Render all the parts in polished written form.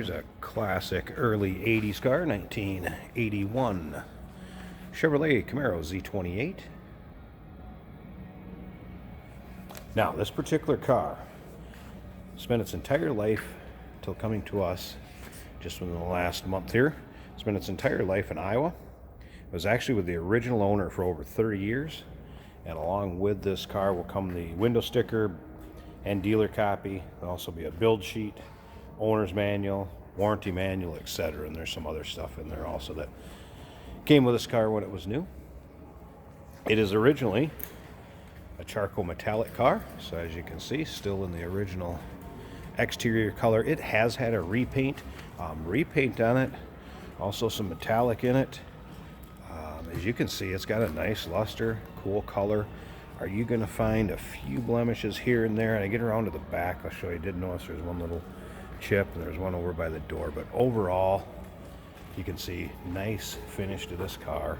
Here's a classic early 80s car, 1981 Chevrolet Camaro Z28. Now, this particular car spent its entire life till coming to us just within the last month here. Spent its entire life in Iowa. It was actually with the original owner for over 30 years. And along with this car will come the window sticker and dealer copy. There'll also be a build sheet, owner's manual, warranty manual, etc. And there's some other stuff in there also that came with this car when it was new. It is originally a charcoal metallic car, so as you can see, still in the original exterior color. It has had a repaint on it, also some metallic in it. As you can see, it's got a nice luster, cool color. Are you going to find a few blemishes here and there? And I get around to the back, I'll show you. I did notice there's one little chip and there's one over by the door, but overall you can see nice finish to this car.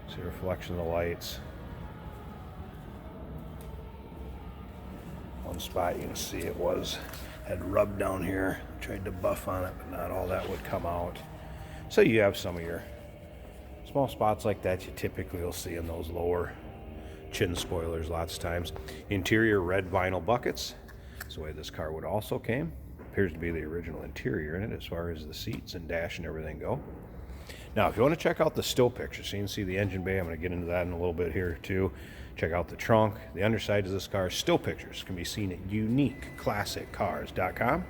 See the reflection of the lights. One spot you can see it had rubbed down here. Tried to buff on it, but not all that would come out. So you have some of your small spots like that you typically will see in those lower chin spoilers lots of times. Interior red vinyl buckets. That's the way this car would also came. Appears to be the original interior in it as far as the seats and dash and everything go. Now, if you want to check out the still pictures, so you can see the engine bay. I'm going to get into that in a little bit here too. Check out the trunk, the underside of this car. Still pictures can be seen at uniqueclassiccars.com.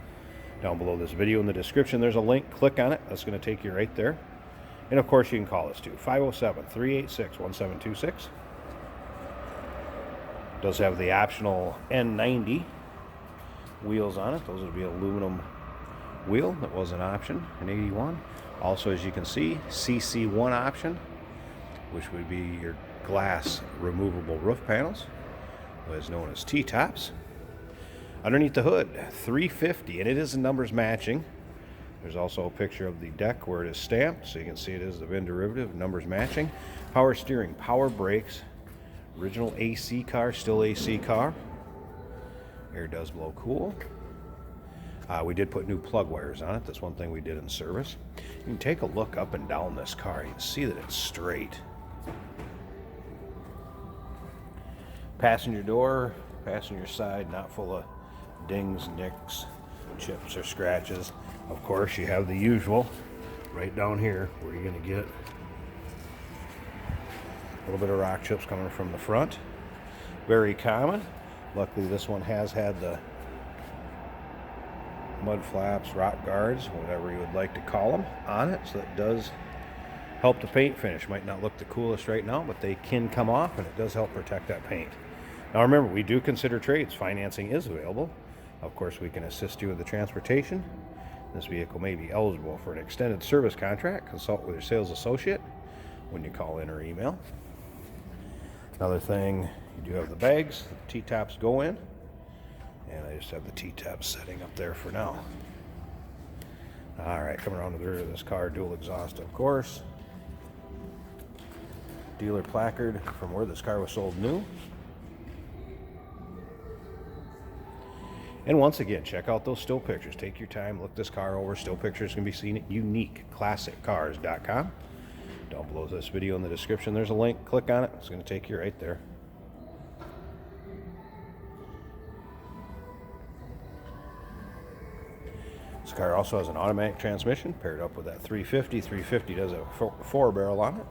Down below this video in the description, there's a link. Click on it. That's going to take you right there. And of course, you can call us too, 507-386-1726. Does have the optional N90 wheels on it. Those would be aluminum wheel. That was an option in 81. Also, as you can see, CC1 option, which would be your glass removable roof panels, what is known as T-tops. Underneath the hood, 350, and it is numbers matching. There's also a picture of the deck where it is stamped, so you can see it is the VIN derivative, numbers matching. Power steering, power brakes, original AC car, still AC car. Air does blow cool. We did put new plug wires on it. That's one thing we did in service. You can take a look up and down this car. You can see that it's straight. Passenger door, passenger side, not full of dings, nicks, chips, or scratches. Of course, you have the usual right down here where you're going to get a little bit of rock chips coming from the front. Very common. Luckily, this one has had the mud flaps, rock guards, whatever you would like to call them, on it, so it does help the paint finish. Might not look the coolest right now, but they can come off, and it does help protect that paint. Now remember, we do consider trades. Financing is available. Of course, we can assist you with the transportation. This vehicle may be eligible for an extended service contract. Consult with your sales associate when you call in or email. Another thing, you do have the bags. The T-tops go in. And I just have the T-tops setting up there for now. Alright, coming around to the rear of this car, dual exhaust, of course. Dealer placard from where this car was sold new. And once again, check out those still pictures. Take your time, look this car over. Still pictures can be seen at uniqueclassiccars.com. Down below this video in the description, there's a link. Click on it. It's going to take you right there. This car also has an automatic transmission paired up with that 350. 350 does have a 4-barrel on it.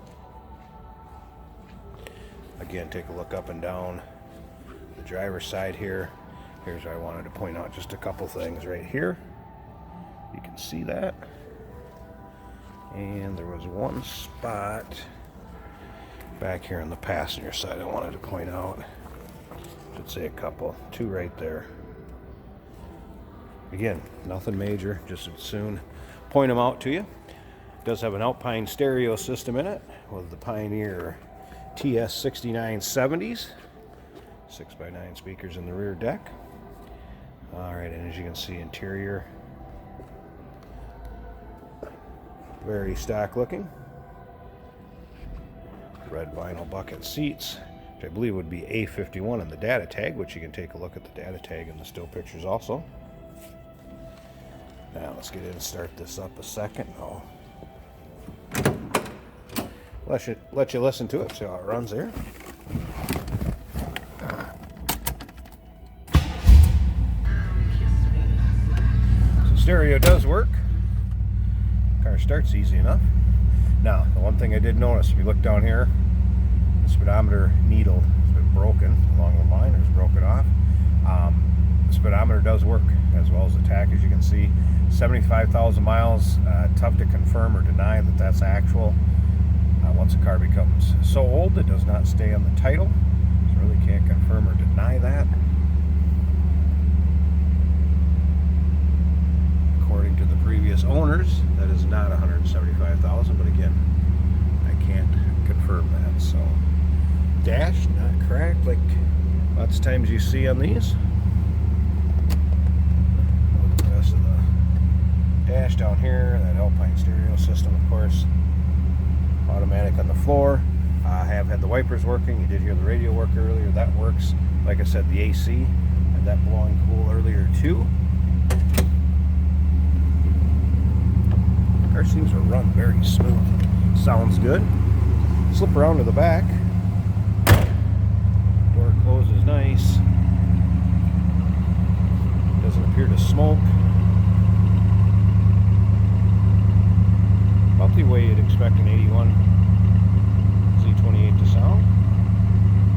Again, take a look up and down the driver's side here. Here's where I wanted to point out just a couple things right here. You can see that. And there was one spot back here on the passenger side I wanted to point out. Should say a couple. Two right there. Again, nothing major, just soon point them out to you. It does have an Alpine stereo system in it with the Pioneer TS6970s. 6x9 speakers in the rear deck. Alright, and as you can see, interior, very stock looking. Red vinyl bucket seats, which I believe would be A51 in the data tag, which you can take a look at the data tag in the still pictures also. Now let's get in and start this up a second. I'll let you listen to it, see how it runs there. So stereo does work. Car starts easy enough. Now, the one thing I did notice, if you look down here, the speedometer needle has been broken along the line, or is broken off. The speedometer does work as well as the tach, as you can see. 75,000 miles, tough to confirm or deny that that's actual. Once a car becomes so old, it does not stay on the title, so really can't confirm or deny that. According to the previous owners, that is not 175,000, but again, I can't confirm that. So, dash not cracked like lots of times you see on these. The rest of the dash down here, that Alpine stereo system, of course. Automatic on the floor. I have had the wipers working. You did hear the radio work earlier. That works. Like I said, the AC had that blowing cool earlier too. Car seems to run very smooth. Sounds good. Slip around to the back. Door closes nice. Doesn't appear to smoke. About the way you'd expect an 81 Z28 to sound.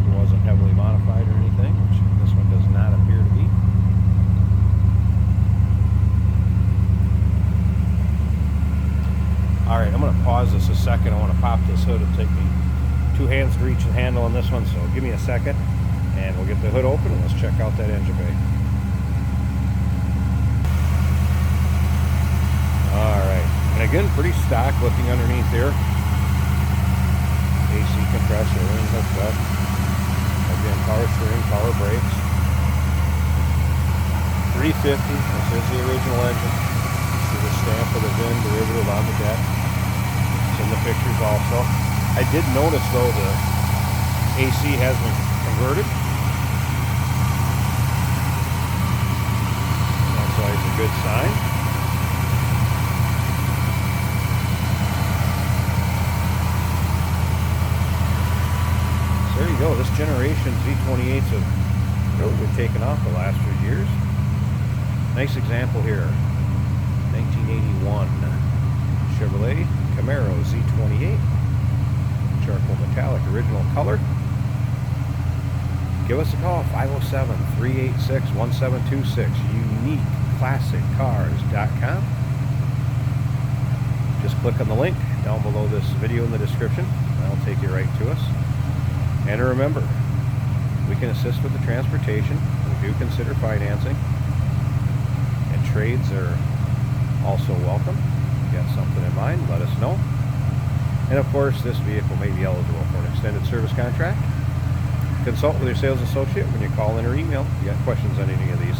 It wasn't heavily modified or anything, which this one does not appear to be. Alright, I'm going to pause this a second. I want to pop this hood. It'll take me 2 hands to reach the handle on this one, so give me a second and we'll get the hood open and let's check out that engine bay. Alright. And again, pretty stock looking underneath here. AC compressor, everything hooked up. Again, power steering, power brakes. 350, this is the original engine. See the stamp of the VIN derivative on the deck. It's in the pictures also. I did notice though the AC has been converted. That's always a good sign. There you go. This generation Z28s have really been taken off the last few years. Nice example here. 1981 Chevrolet Camaro Z28. Charcoal metallic, original color. Give us a call, 507-386-1726. UniqueClassicCars.com. Just click on the link down below this video in the description. That'll take you right to us. And remember, we can assist with the transportation. We do consider financing. And trades are also welcome. If you got something in mind, let us know. And of course, this vehicle may be eligible for an extended service contract. Consult with your sales associate when you call in or email if you got questions on any of these.